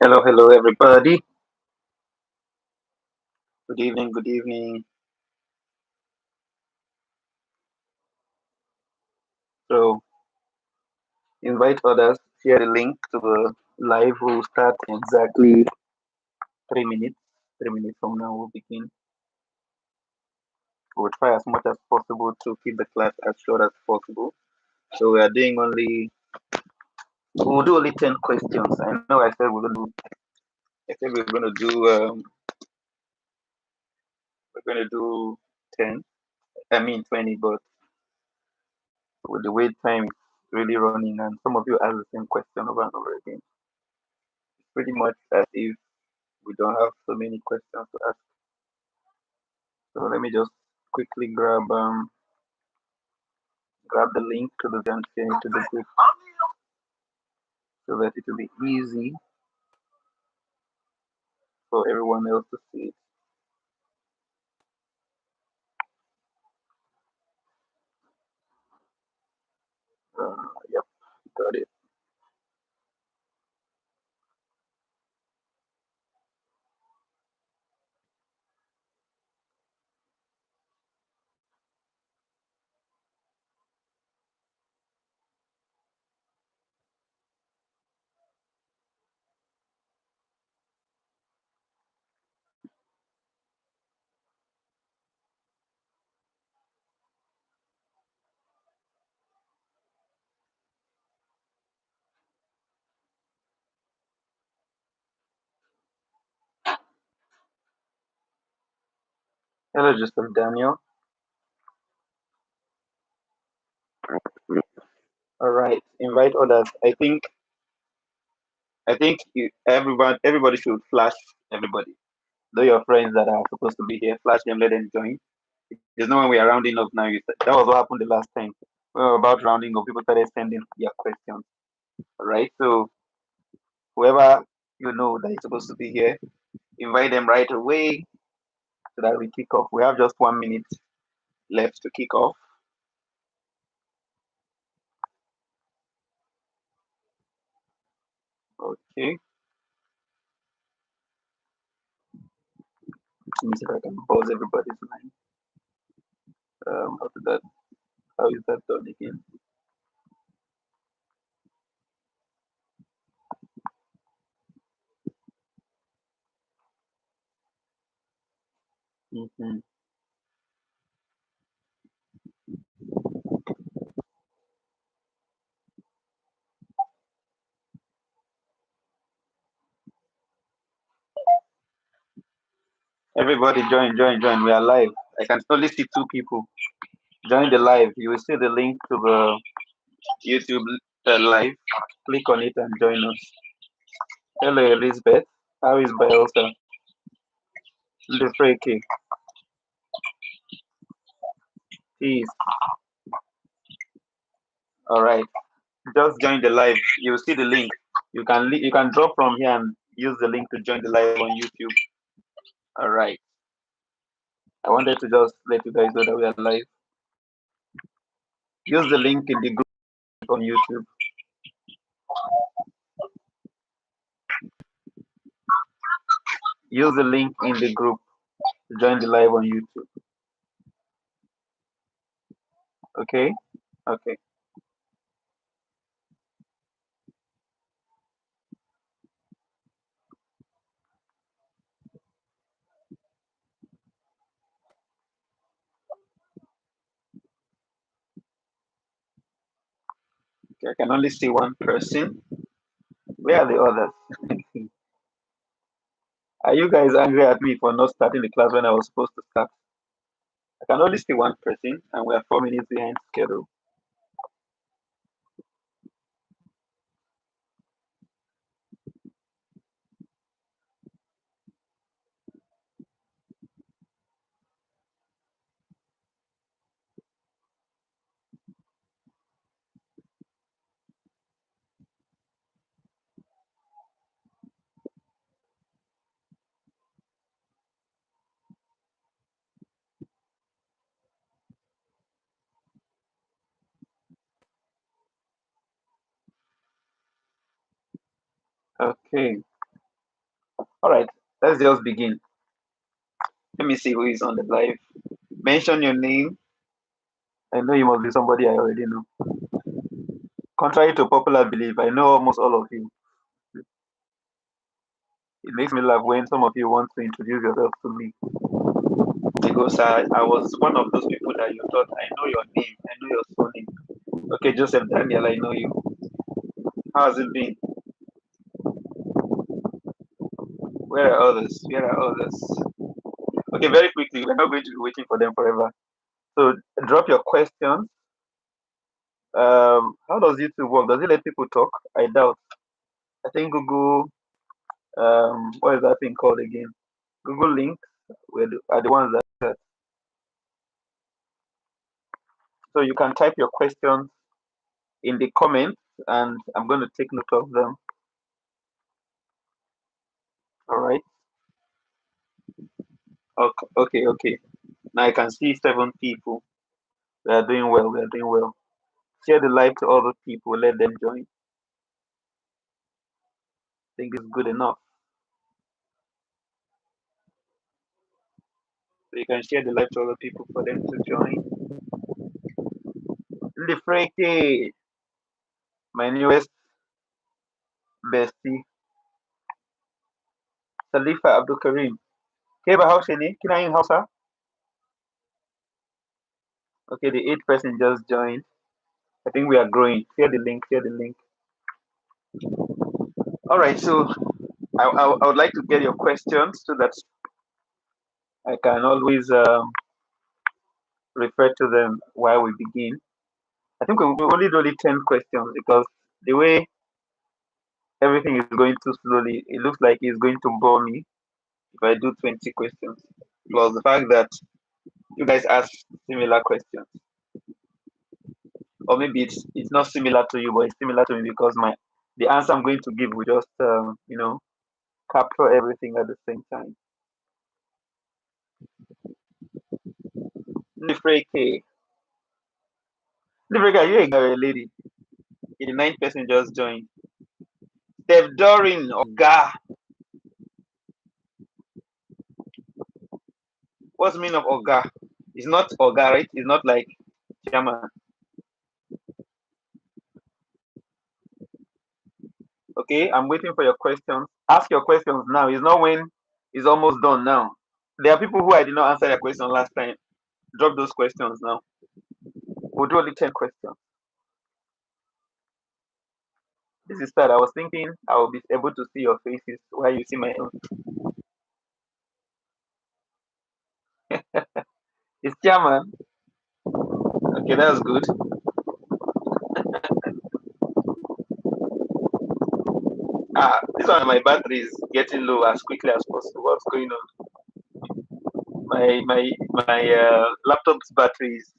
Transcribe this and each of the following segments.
Hello, hello, everybody. Good evening, good evening. So, invite others, share the link to the live. Will start in exactly 3 minutes. 3 minutes from now, we'll begin. We'll try as much as possible to keep the class as short as possible. So, we are doing we'll do only 10 questions. I know I said we're going to do 10, I mean 20, but with the wait time is really running, and some of you ask the same question over and over again. It's pretty much as if we don't have so many questions to ask. So let me just quickly grab the link to the and share it to the group so that it will be easy for everyone else to see it. Yep, got it. Hello, Joseph Daniel. All right, invite others. I think everybody should flash everybody. Though your friends that are supposed to be here, flash them, let them join. There's no when we are rounding up now. That was what happened the last time. We were about rounding up. People started sending their questions. All right, so whoever you know that is supposed to be here, invite them right away so that we kick off. We have just 1 minute left to kick off. Okay. Let me see if I can pause everybody's line. After that, how is that done again? Hmm. Everybody join, join, join. We are live. I can only see two people. Join the live. You will see the link to the YouTube live. Click on it and join us. Hello, Elizabeth. How is Bielsa? The Freaky. Peace. All right. Just join the live. You will see the link. You can drop from here and use the link to join the live on YouTube. All right. I wanted to just let you guys know that we are live. Use the link in the group on YouTube. Use the link in the group to join the live on YouTube. Okay? Okay. Okay. I can only see one person. Where are the others? Are you guys angry at me for not starting the class when I was supposed to start? I can only see one person and we are 4 minutes behind schedule. Okay. All right, let's just begin. Let me see who is on the live. Mention your name. I know you must be somebody I already know. Contrary to popular belief, I know almost all of you. It makes me laugh when some of you want to introduce yourself to me because I was one of those people that you thought I know your name, I know your surname. Okay, Joseph Daniel, I know you. How has it been? Where are others? Where are others? Okay, very quickly, we're not going to be waiting for them forever. So drop your questions. How does YouTube work? Does it let people talk? I doubt. I think Google, what is that thing called again? Google links are the ones that. So you can type your questions in the comments, and I'm going to take note of them. All right. Okay. Okay. Okay. Now I can see 7 people. We are doing well. We are doing well. Share the live to other people. Let them join. I think it's good enough. So you can share the live to other people for them to join. Lifreke, my newest bestie. Salifa Abdul Karim. Keba Hausa ne? Kina yin Hausa? Okay, the 8th person just joined. I think we are growing. Share the link. Share the link. All right. So I would like to get your questions so that I can always refer to them while we begin. I think we only do only 10 questions because the way everything is going too slowly, it looks like it's going to bore me if I do 20 questions. Plus the fact that you guys ask similar questions. Or maybe it's not similar to you, but it's similar to me because the answer I'm going to give will just capture everything at the same time. Nifreke. Nifreke, are you a guy or a lady? The 9th person just joined. Steph Dorin, Oga. What's the meaning of Oga? It's not Oga, right? It's not like chairman. Okay, I'm waiting for your questions. Ask your questions now. It's not when it's almost done now. There are people who I did not answer their question last time. Drop those questions now. We'll do only 10 questions. This is sad. I was thinking I will be able to see your faces while you see my own. It's chairman. Okay, that's good. This one my battery is getting low as quickly as possible. What's going on? My laptop's battery is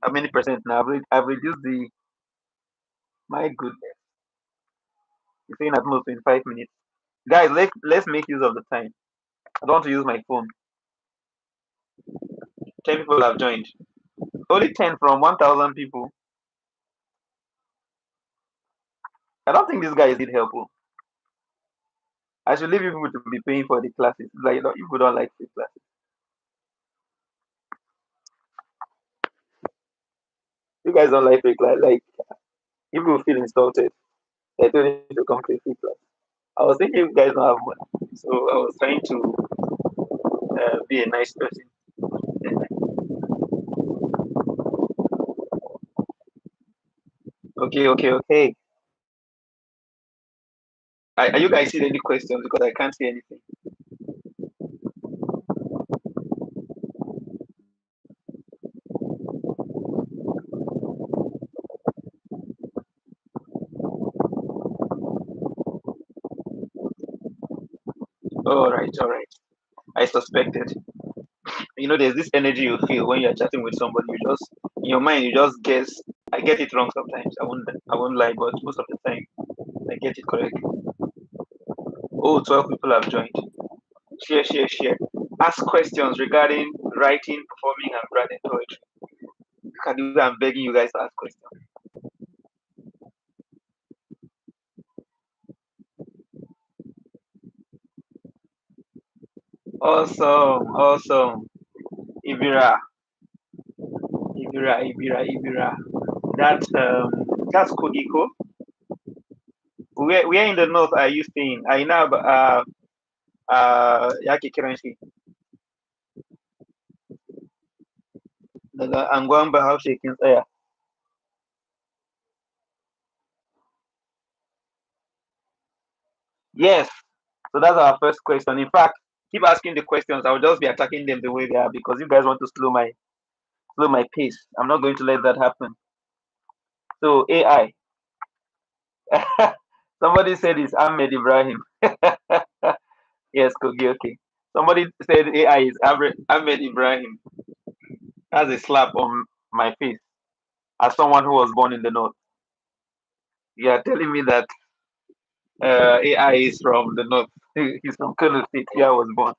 how many percent now? I've reduced the. My goodness, it's saying at most in 5 minutes. Guys, let's make use of the time. I don't want to use my phone. 10 people have joined. Only 10 from 1,000 people. I don't think this guy is need help. Oh. I should leave you people to be paying for the classes. Like people don't like free classes. You guys don't like free class. Like people feel insulted. They don't need to come to a free class. I was thinking you guys don't have money, so I was trying to be a nice person. Okay, okay, okay. Are you guys seeing any questions? Because I can't see anything. All right, all right. I suspected. There's this energy you feel when you're chatting with somebody. You just in your mind, you just guess. I get it wrong sometimes. I won't lie, but most of the time, I get it correct. Oh, 12 people have joined. Share, share, share. Ask questions regarding writing, performing, and branding poetry. Can you? I'm begging you guys to ask questions. Awesome. Ibira, Ibira. That's Kogiko. Where in the north are you staying? I know, yake kiran shi daga anguwan Bahaushe kin tsaya. Yes. So that's our first question. In fact, keep asking the questions. I'll just be attacking them the way they are because you guys want to slow my pace. I'm not going to let that happen. So AI. Somebody said it's Ahmed Ibrahim. Yes, Kogi, okay. Somebody said AI is Ahmed Ibrahim. That's a slap on my face as someone who was born in the north. You are telling me that AI is from the north. He's from Kano State, where I was born.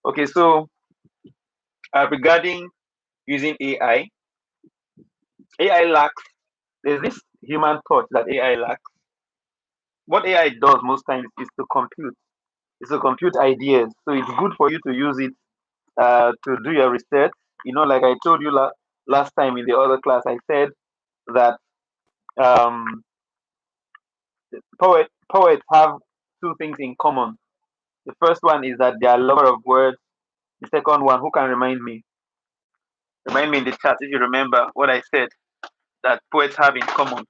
Okay, so regarding using AI lacks, there's this human touch that AI lacks. What AI does most times is to compute. It's to compute ideas. So it's good for you to use it to do your research. Like I told you last time in the other class, I said that um, poets have two things in common. The first one is that they are lover of words. The second one, who can remind me? Remind me in the chat if you remember what I said that poets have in common.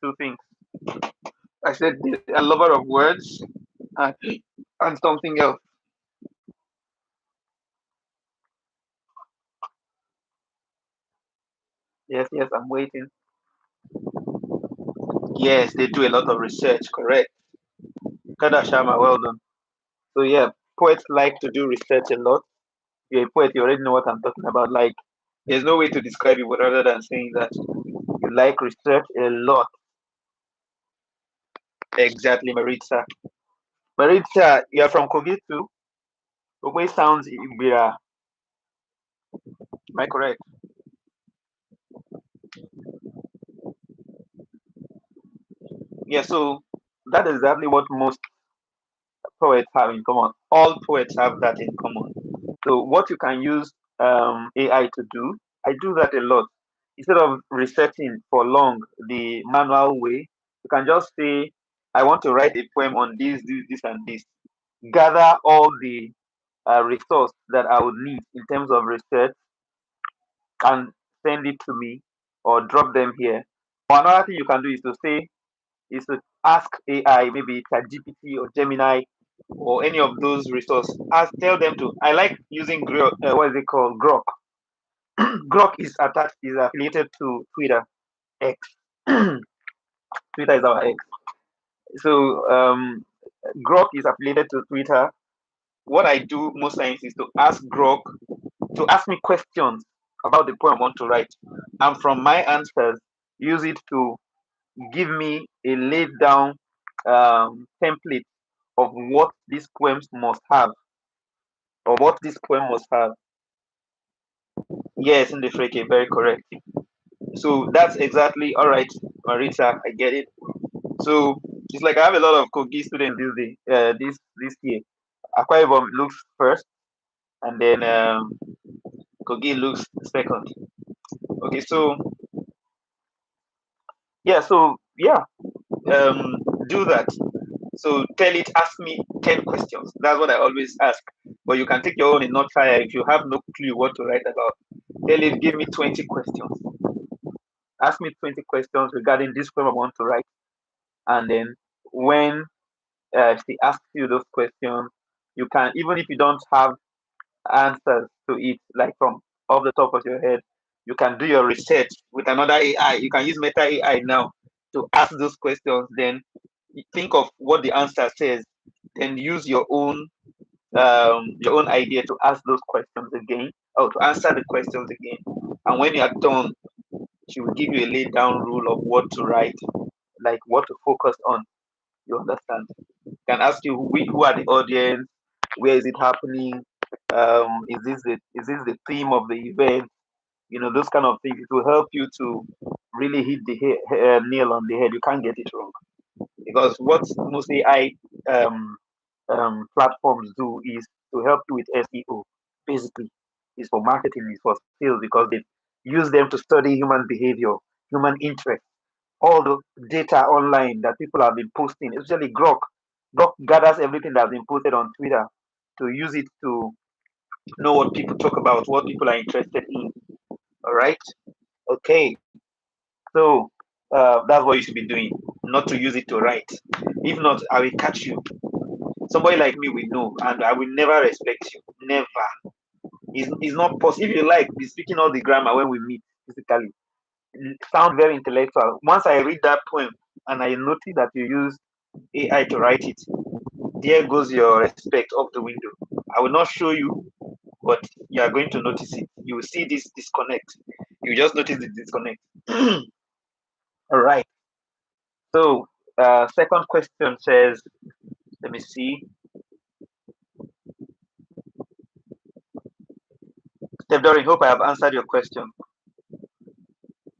Two things. I said they are lover of words and, and something else. Yes, I'm waiting. Yes, they do a lot of research, correct. Kada Sharma, well done. So yeah, poets like to do research a lot. You're a poet, you already know what I'm talking about. Like, there's no way to describe it other than saying that you like research a lot. Exactly, Maritza. Maritza, you're from Kogi too? Kogi sounds Ibira. Am I correct? Yeah, so that is exactly what most poets have in common. All poets have that in common. So what you can use AI to do, I do that a lot. Instead of researching for long the manual way, you can just say, I want to write a poem on this, and this. Gather all the resource that I would need in terms of research and send it to me or drop them here. Or another thing you can do is to ask AI, maybe ChatGPT or Gemini or any of those resources. Tell them to. I like using what is it called? Grok. Grok is affiliated to Twitter X. Twitter is our X. So Grok is affiliated to Twitter. What I do most times is to ask Grok to ask me questions about the poem I want to write, and from my answers, use it to give me a laid down template of what these poems must have, or what this poem must have. Yes, in the freke, very correct. So that's exactly all right, Marita. I get it. So it's like I have a lot of Kogi students this year. Akwa Ibom looks first, and then Kogi looks second. Okay, so yeah, um, do that. So tell it, ask me 10 questions. That's what I always ask. But you can take your own and not fire if you have no clue what to write about. Tell it, give me 20 questions. Ask me 20 questions regarding this poem I want to write. And then when she asks you those questions, you can, even if you don't have answers to it, like from off the top of your head, you can do your research with another AI. You can use Meta AI now to ask those questions. Then think of what the answer says. Then use your own idea to ask those questions again, or to answer the questions again. And when you are done, she will give you a laid down rule of what to write, like what to focus on. You understand? Can ask you who are the audience, where is it happening, is this the theme of the event? Those kind of things. It will help you to really hit the nail on the head. You can't get it wrong because what most AI platforms do is to help you with SEO. Basically, it's for marketing, it's for sales because they use them to study human behavior, human interest, all the data online that people have been posting, especially Grok. Grok gathers everything that's been posted on Twitter to use it to know what people talk about, what people are interested in. All right. Okay. So that's what you should be doing, not to use it to write. If not, I will catch you. Somebody like me will know, and I will never respect you. Never. It's not possible. If you like, be speaking all the grammar when we meet physically. Sound very intellectual. Once I read that poem and I notice that you use AI to write it, there goes your respect off the window. I will not show you, but you are going to notice it. You will see this disconnect. You just notice the disconnect. All right. So, second question says, let me see. Steph Dorin, hope I have answered your question.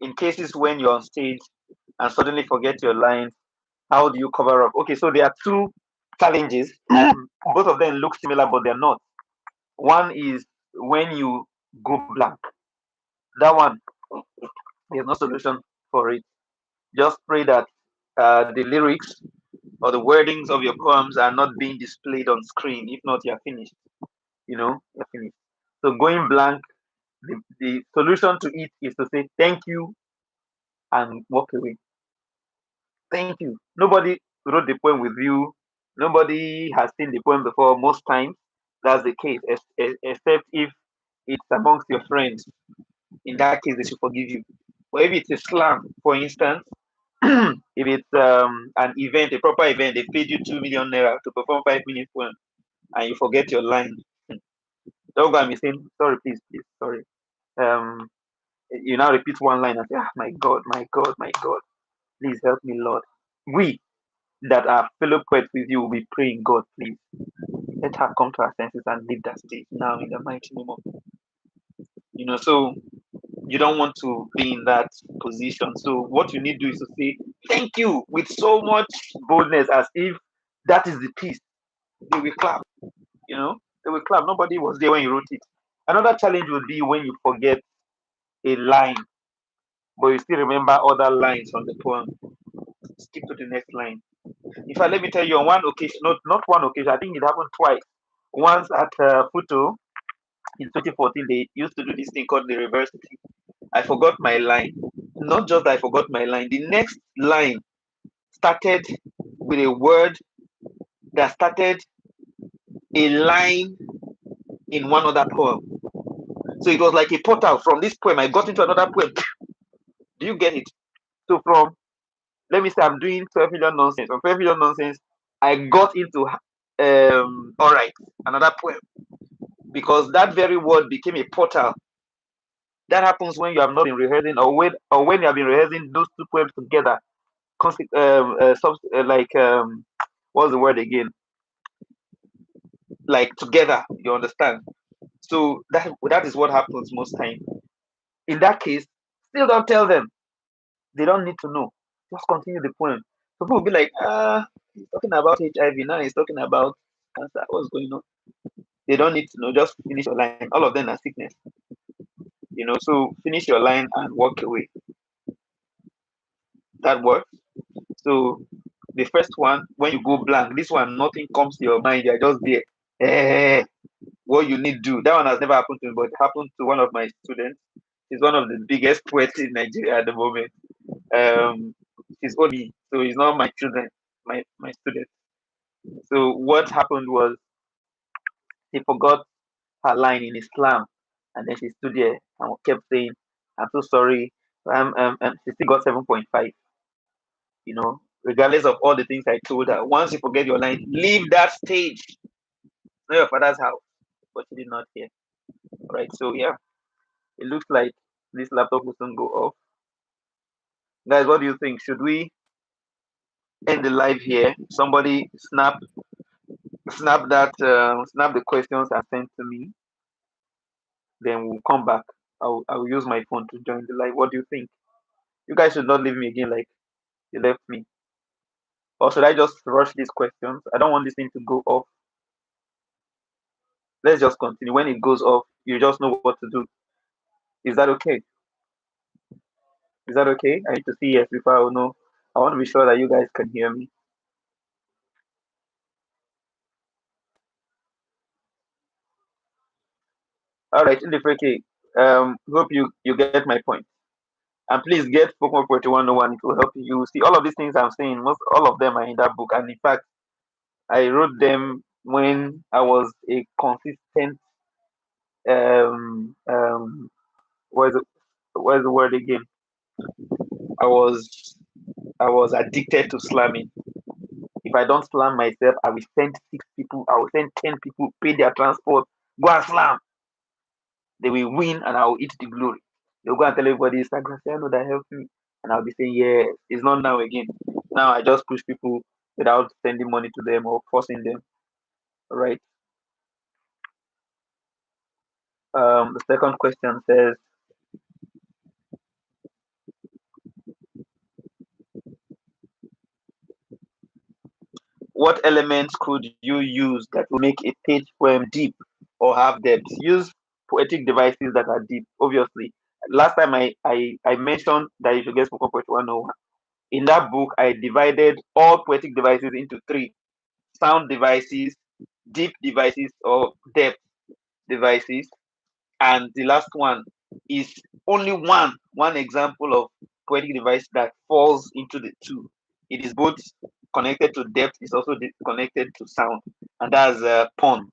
In cases when you're on stage and suddenly forget your lines, how do you cover up? Okay, so there are two challenges. Both of them look similar, but they're not. One is when you go blank. That one, there's no solution for it. Just pray that the lyrics or the wordings of your poems are not being displayed on screen. If not, you're finished. You're finished. So going blank, the solution to it is to say thank you and walk away. Thank you. Nobody wrote the poem with you. Nobody has seen the poem before. Most times, that's the case, except if it's amongst your friends. In that case, they should forgive you. But if it's a slam, for instance, if it's an event, a proper event, they paid you 2 million naira to perform 5 minutes poem, and you forget your line. Don't go and be saying sorry, please, please, sorry. Um, you now repeat one line and say, ah, my God, my God, my God, please help me, Lord. We that are fellow poets with you will be praying, God, please let her come to her senses and leave that stage now in the mighty name of so you don't want to be in that position. So what you need to do is to say thank you with so much boldness as if that is the piece. They will clap, you know, they will clap. Nobody was there when you wrote it. Another challenge would be when you forget a line, but you still remember other lines from the poem. Skip to the next line. In fact, let me tell you, on one occasion, not one occasion, I think it happened twice. Once at Futo in 2014, they used to do this thing called the reversity. I forgot my line. Not just that I forgot my line, the next line started with a word that started a line in one other poem. So it was like a portal from this poem. I got into another poem. Do you get it? So from, let me say, I'm doing 12 million nonsense. From 12 million nonsense, I got into all right, another poem, because that very word became a portal. That happens when you have not been rehearsing, or when you have been rehearsing those two poems together. Like what's the word again? Like together, you understand? So that is what happens most time. In that case, still don't tell them. They don't need to know. Just continue the poem. So people will be like, he's talking about HIV now. He's talking about cancer. What's going on? They don't need to know. Just finish your line. All of them are sickness. So finish your line and walk away. That works. So the first one, when you go blank, this one, nothing comes to your mind. You're just there. Eh, what you need to do. That one has never happened to me, but it happened to one of my students. He's one of the biggest poets in Nigeria at the moment. He's only, so he's not my children, my student. So what happened was he forgot her line in Islam, and then she stood there and kept saying, "I'm so sorry." She still got 7.5. Regardless of all the things I told her. Once you forget your line, leave that stage. Not your father's house. But she did not hear. All right. So yeah, it looks like this laptop will soon go off. Guys, what do you think? Should we end the live here? Somebody snap the questions and send to me. Then we'll come back. I'll use my phone to join the live. What do you think? You guys should not leave me again like you left me. Or should I just rush these questions? I don't want this thing to go off. Let's just continue. When it goes off, you just know what to do. Is that okay? Is that okay? I need to see yes before I will know. I want to be sure that you guys can hear me. All right, Indifreke, hope you get my point. And please get Pokemon 4101. It will help you see all of these things I'm saying. Most all of them are in that book, and in fact, I wrote them when I was a consistent um um what's the, what's the word again? I was I was addicted to slamming. If I don't slam myself, I will send 6 people, I will send 10 people, pay their transport, go and slam. They will win and I will eat the glory. They'll go and tell everybody it's like Graciano that helped me. And I'll be saying, yeah, it's not now again. Now I just push people without sending money to them or forcing them. Right. The second question says, what elements could you use that will make a page poem deep or have depth? Use poetic devices that are deep, obviously. Last time I mentioned that you should get spoken poetry 101. In that book, I divided all poetic devices into three: sound devices, deep devices, or depth devices. And the last one is only one example of poetic device that falls into the two. It is both connected to depth, it's also connected to sound, and that's pun.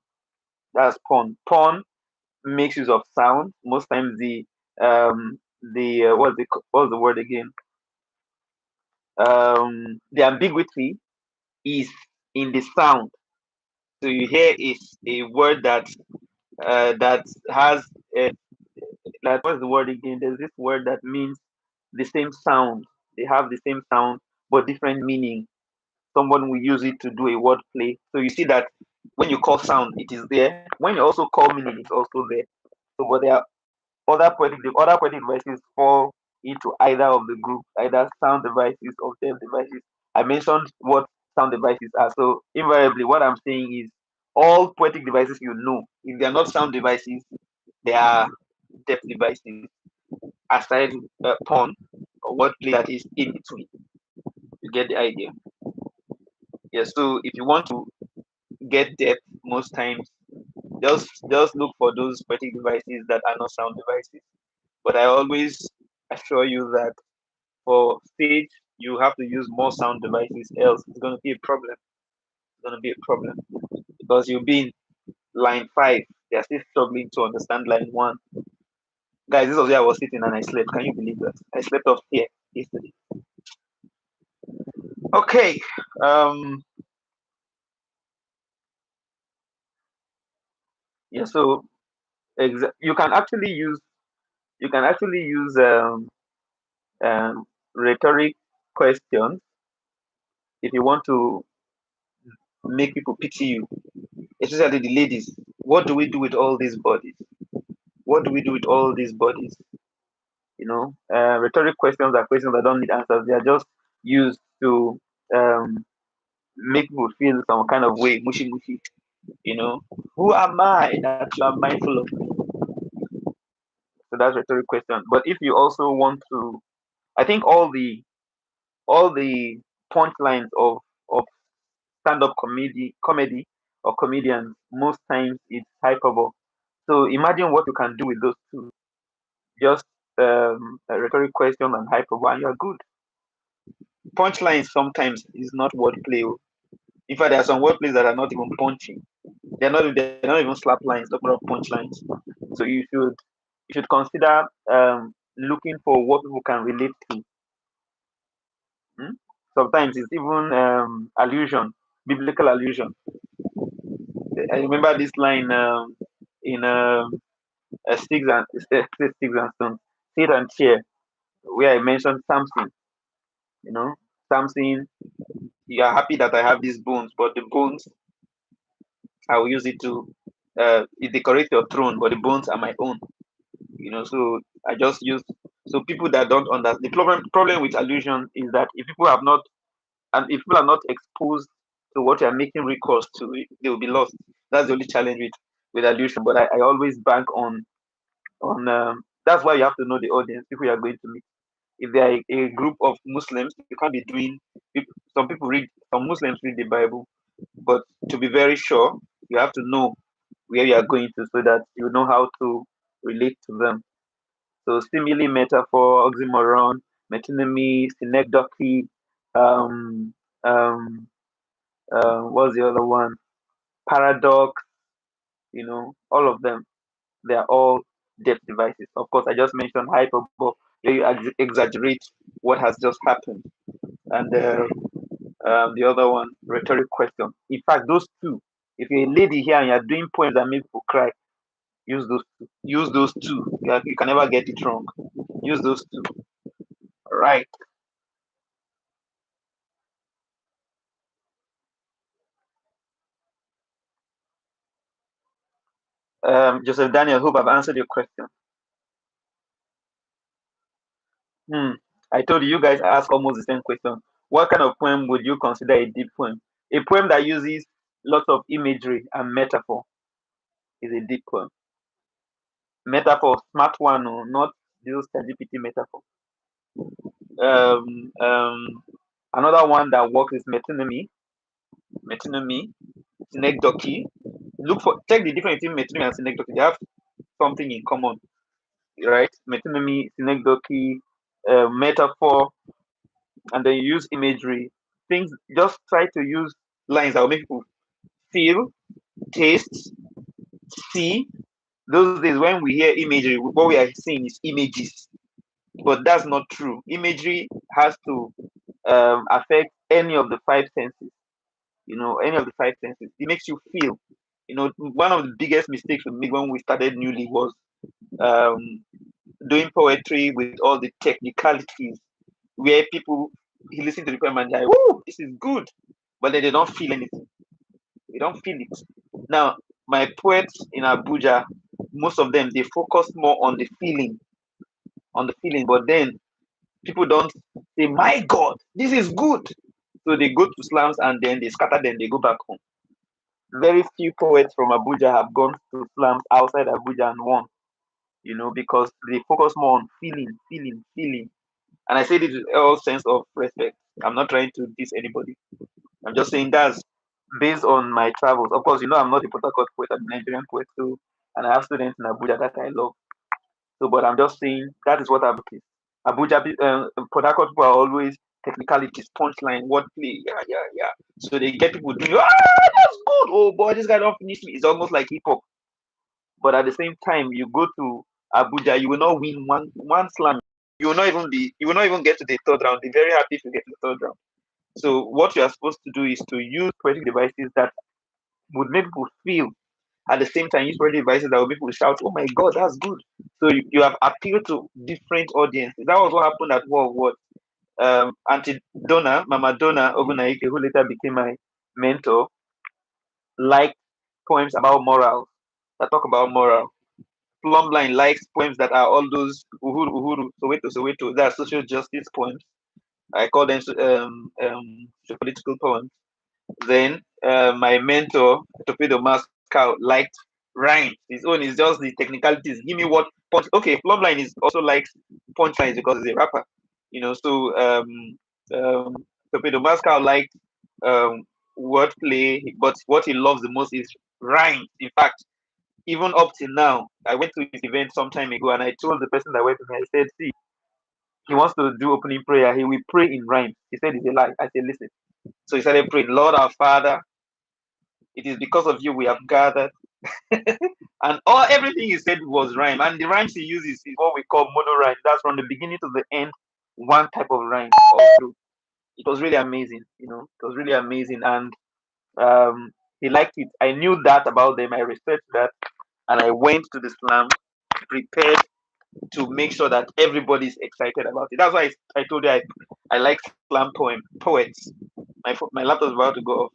That's pun. Pun makes use of sound. Most times what's the word again? The ambiguity is in the sound. So you hear is a word that has a, like what's the word again? There's this word that means the same sound. They have the same sound but different meaning. Someone will use it to do a word play. So you see that when you call sound, it is there. When you also call meaning, it's also there. So but there are other poetic devices fall into either of the group, either sound devices or depth devices. I mentioned what sound devices are. So invariably what I'm saying is all poetic devices you know, if they are not sound devices, they are depth devices aside pun or wordplay that is in between. You get the idea. Yeah, so if you want to get depth most times, just look for those poetic devices that are not sound devices. But I always assure you that for stage you have to use more sound devices, else it's going to be a problem. It's going to be a problem because you'll be in line 5, they're still struggling to understand line 1. Guys, this was where I was sitting and I slept. Can you believe that? I slept off here yesterday. Okay. Um yeah, so you can actually use um rhetoric questions if you want to make people pity you, especially the ladies. What do we do with all these bodies? What do we do with all these bodies? Rhetoric questions are questions that don't need answers. They are just used to um, make people feel some kind of way, mushy mushy. You know, who am I that you are mindful of me? So that's rhetoric question. But if you also want to, I think all the punchlines of stand-up comedy or comedians most times it's hyperbole. So imagine what you can do with those two. Just a rhetoric question and hyperbole, and you're good. Punchlines sometimes is not wordplay. Oh. In fact, there are some wordplays that are not even punching. They're not even slap lines. Talking about punchlines. So you should consider looking for what people can relate to. Hmm? Sometimes it's even allusion, biblical allusion. I remember this line in Sticks and Stones, Sit and Cheer, where I mentioned Samson. You know, Samson, you are happy that I have these bones, but the bones I will use it to decorate your throne, but the bones are my own. So I just use so people that don't understand the problem with allusion is that if people have not and if people are not exposed to what you are making recourse to, they will be lost. That's the only challenge with with allusion, but I always bank on that's why you have to know the audience, people you are going to meet. If they are a group of Muslims, you can't be doing. Some people read, some Muslims read the Bible, but to be very sure, you have to know where you are going to so that you know how to relate to them. So simile, metaphor, oxymoron, metonymy, synecdoche, um, um, what's the other one? Paradox, all of them. They are all depth devices. Of course, I just mentioned hyperbole, where you exaggerate what has just happened. And the other one, rhetoric question. In fact, those two, if you're a lady here and you're doing poems that make people cry, use those two. Use those two. You can never get it wrong. Use those two. Right. Joseph Daniel, hope I've answered your question. Hmm. I told you, you guys ask almost the same question. What kind of poem would you consider a deep poem? A poem that uses lots of imagery and metaphor is a deep poem. Metaphor, smart one, or not those ChatGPT metaphor. Um, um, Another one that works is metonymy, synecdoche. Check the difference between metonymy and synecdoche. They have something in common, right? Metonymy, synecdoche, metaphor, and then you use imagery. Things, just try to use lines that will make people feel, taste, see. Those days when we hear imagery, what we are seeing is images, but that's not true. Imagery has to affect any of the five senses. Any of the five senses. It makes you feel. One of the biggest mistakes we made when we started newly was um, doing poetry with all the technicalities, where people listen to the poem and they're like, "Woo, this is good," but then they don't feel anything. They don't feel it. Now, my poets in Abuja, most of them they focus more on the feeling, but then people don't say, "My God, this is good." So they go to slums and then they scatter, then they go back home. Very few poets from Abuja have gone to slums outside Abuja and won, because they focus more on feeling, feeling, feeling. And I say this with all sense of respect. I'm not trying to diss anybody. I'm just saying that's based on my travels. Of course, I'm not a Port Harcourt poet, I'm a Nigerian poet too, and I have students in Abuja that I love. So, but I'm just saying that is what I've noticed. Port Harcourt people are always technicalities, punchline, wordplay, yeah, yeah, yeah. So they get people doing, that's good. Oh boy, this guy don't finish me. It's almost like hip hop. But at the same time, you go to Abuja, you will not win one slam. You will not even get to the third round. Be very happy if you get to the third round. So what you are supposed to do is to use poetic devices that would make people feel. At the same time, use poetic devices that would make people shout, "Oh my God, that's good!" So you have appealed to different audiences. That was what happened at War of Words. Auntie Donna, Mama Donna Ogunaike, who later became my mentor, liked poems about morals that talk about moral. Plumline likes poems that are all those uhuru uhuru, soweto soweto. That are social justice poems. I call them political poems. Then my mentor, Torpedo Moscow, liked rhymes. His own is just the technicalities. Give me what punch. Okay, Plumline is also likes punchlines because he's a rapper. So um, Torpedo Moscow liked um, wordplay, but what he loves the most is rhymes. In fact, even up till now, I went to his event some time ago and I told the person that went with me, I said, see, he wants to do opening prayer. He will pray in rhymes. He said it's a lie. I said, listen. So he started praying, Lord our Father, it is because of you we have gathered. And everything he said was rhyme. And the rhymes he uses is what we call mono rhyme. That's from the beginning to the end, one type of rhyme all through. It was really amazing, It was really amazing. And he liked it. I knew that about them. I researched that and I went to the slam prepared to make sure that everybody is excited about it. That's why I told you I like slam poets. My laptop is about to go off.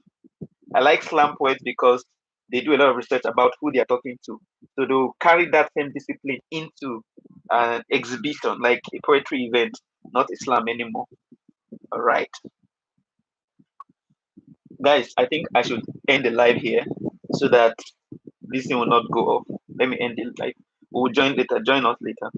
I like slam poets because they do a lot of research about who they are talking to. So they'll carry that same discipline into an exhibition, like a poetry event, not a slam anymore. All right. Guys, I think I should end the live here so that This thing will not go off. Let me end it. Like, we'll join later. Join us later.